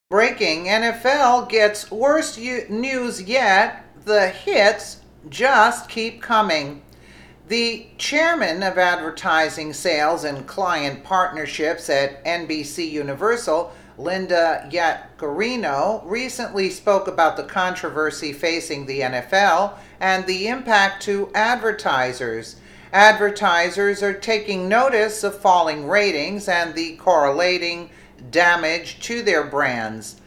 Breaking: NFL gets worse news yet. The hits just keep coming. The chairman of advertising sales and client partnerships at NBC Universal, Linda Yaccarino, recently spoke about the controversy facing the NFL and the impact to advertisers. Advertisers are taking notice of falling ratings and the correlating damage to their brands.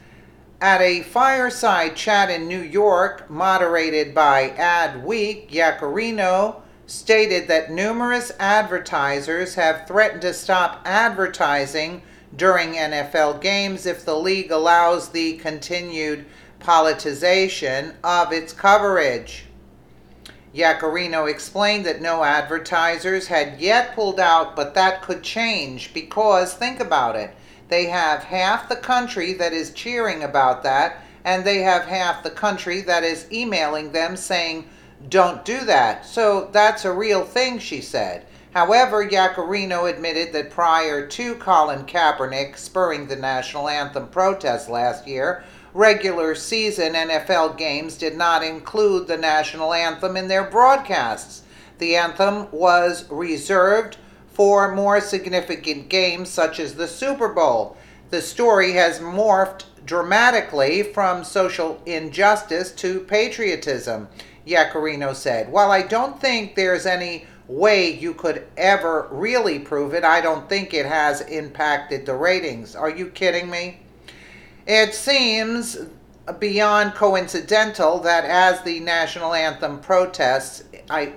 At a fireside chat in New York, moderated by Adweek, Yaccarino stated that numerous advertisers have threatened to stop advertising during NFL games if the league allows the continued politicization of its coverage. Yaccarino explained that no advertisers had yet pulled out, but that could change because, think about it, they have half the country that is cheering about that, and they have half the country that is emailing them saying, don't do that. So that's a real thing, she said. However, Yaccarino admitted that prior to Colin Kaepernick spurring the national anthem protest last year, regular season NFL games did not include the national anthem in their broadcasts. The anthem was reserved for more significant games such as the Super Bowl. The story has morphed dramatically from social injustice to patriotism, Yaccarino said. While I don't think there's any way you could ever really prove it, I don't think it has impacted the ratings. Are you kidding me? It seems beyond coincidental that as the national anthem protests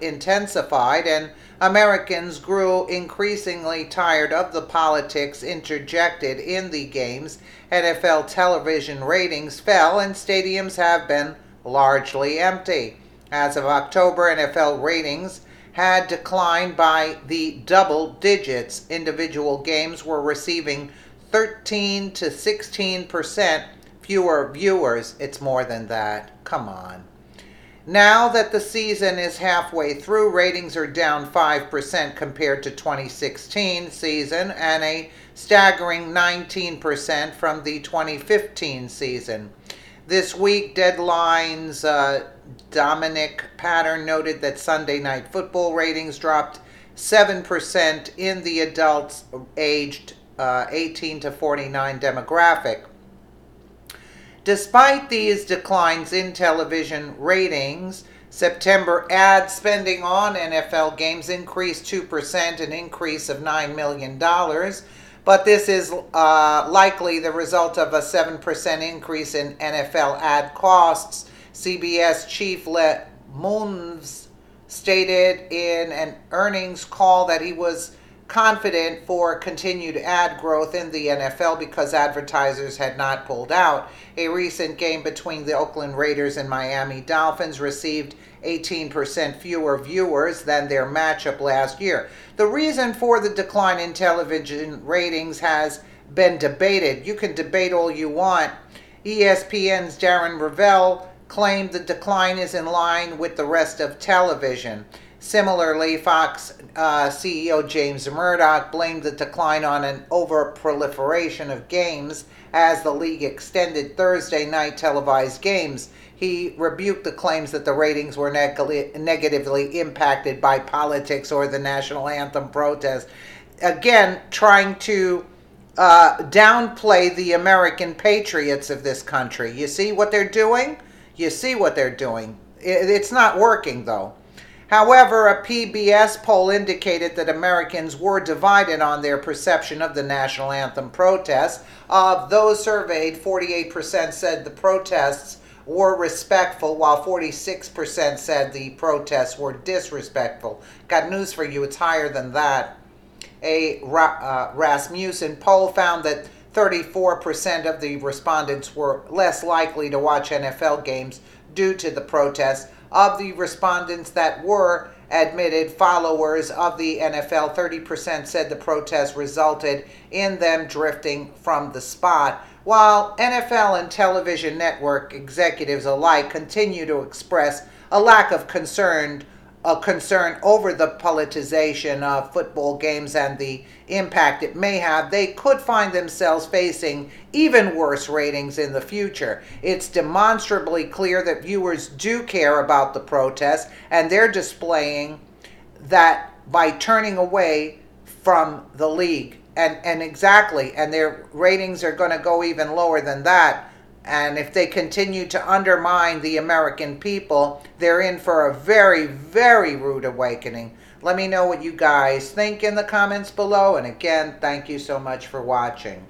intensified and Americans grew increasingly tired of the politics interjected in the games, NFL television ratings fell and stadiums have been largely empty. As of October, NFL ratings had declined by the double digits. Individual games were receiving 13 to 16% fewer viewers. It's more than that. Come on. Now that the season is halfway through, ratings are down 5% compared to 2016 season and a staggering 19% from the 2015 season. This week, Deadline's Dominic Pattern noted that Sunday Night Football ratings dropped 7% in the adults aged 18 to 49 demographic. Despite these declines in television ratings, September ad spending on NFL games increased 2%, an increase of $9 million. But this is likely the result of a 7% increase in NFL ad costs. CBS chief Les Moonves stated in an earnings call that he was confident for continued ad growth in the NFL because advertisers had not pulled out. A recent game between the Oakland Raiders and Miami Dolphins received 18% fewer viewers than their matchup last year. The reason for the decline in television ratings has been debated. You can debate all you want. ESPN's Darren Rovell claimed the decline is in line with the rest of television. Similarly, Fox CEO James Murdoch blamed the decline on an over-proliferation of games as the league extended Thursday night televised games. He rebuked the claims that the ratings were negatively impacted by politics or the national anthem protest. Again, trying to downplay the American patriots of this country. You see what they're doing? You see what they're doing. It's not working, though. However, a PBS poll indicated that Americans were divided on their perception of the national anthem protests. Of those surveyed, 48% said the protests were respectful, while 46% said the protests were disrespectful. Got news for you, it's higher than that. A Rasmussen poll found that 34% of the respondents were less likely to watch NFL games due to the protests. Of the respondents that were admitted followers of the NFL, 30% said the protest resulted in them drifting from the spot, while NFL and television network executives alike continue to express a lack of concern a concern over the politicization of football games and the impact it may have, they could find themselves facing even worse ratings in the future. It's demonstrably clear that viewers do care about the protests, and they're displaying that by turning away from the league. And exactly, and their ratings are going to go even lower than that. And if they continue to undermine the American people, they're in for a very, very rude awakening. Let me know what you guys think in the comments below. And again, thank you so much for watching.